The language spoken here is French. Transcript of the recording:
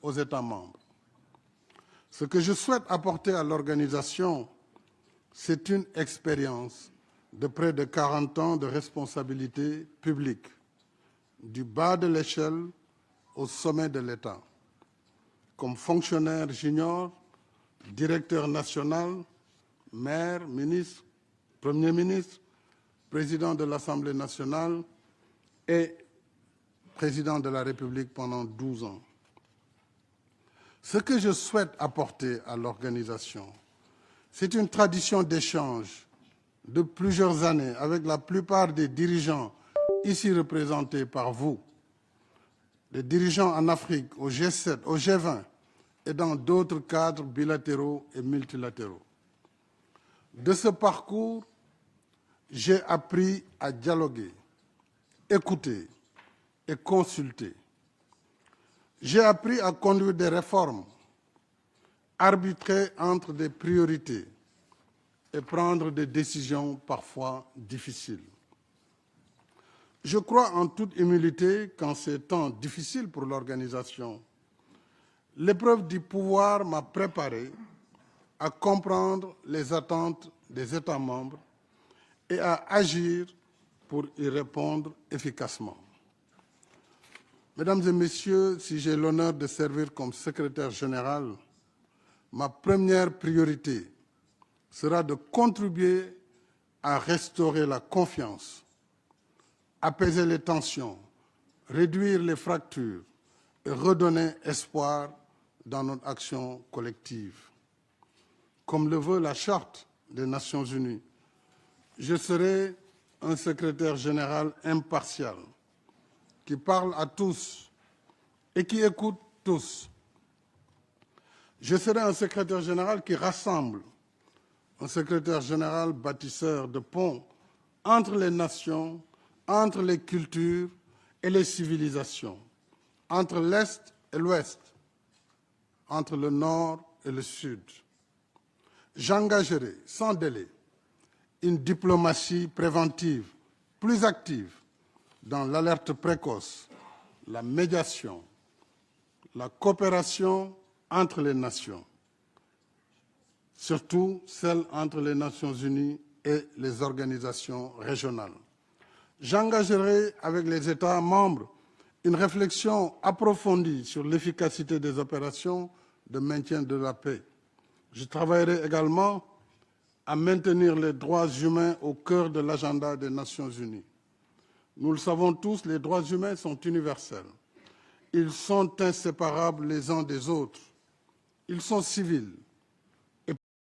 aux États membres. Ce que je souhaite apporter à l'organisation, c'est une expérience de près de 40 ans de responsabilité publique, du bas de l'échelle au sommet de l'État, comme fonctionnaire junior, directeur national, maire, ministre, Premier ministre, président de l'Assemblée nationale et président de la République pendant 12 ans. Ce que je souhaite apporter à l'organisation, c'est une tradition d'échange de plusieurs années avec la plupart des dirigeants ici représentés par vous, les dirigeants en Afrique, au G7, au G20 et dans d'autres cadres bilatéraux et multilatéraux. De ce parcours, j'ai appris à dialoguer, écouter et consulter. J'ai appris à conduire des réformes, arbitrer entre des priorités et prendre des décisions parfois difficiles. Je crois en toute humilité qu'en ces temps difficiles pour l'organisation, l'épreuve du pouvoir m'a préparé à comprendre les attentes des États membres et à agir pour y répondre efficacement. Mesdames et Messieurs, si j'ai l'honneur de servir comme secrétaire général, ma première priorité sera de contribuer à restaurer la confiance, apaiser les tensions, réduire les fractures et redonner espoir dans notre action collective. Comme le veut la Charte des Nations Unies, je serai un secrétaire général impartial qui parle à tous et qui écoute tous. Je serai un secrétaire général qui rassemble, un secrétaire général bâtisseur de ponts entre les nations, entre les cultures et les civilisations, entre l'Est et l'Ouest, entre le Nord et le Sud. J'engagerai sans délai une diplomatie préventive plus active dans l'alerte précoce, la médiation, la coopération entre les nations, surtout celle entre les Nations Unies et les organisations régionales. J'engagerai avec les États membres une réflexion approfondie sur l'efficacité des opérations de maintien de la paix. Je travaillerai également à maintenir les droits humains au cœur de l'agenda des Nations Unies. Nous le savons tous, les droits humains sont universels. Ils sont inséparables les uns des autres. Ils sont civils,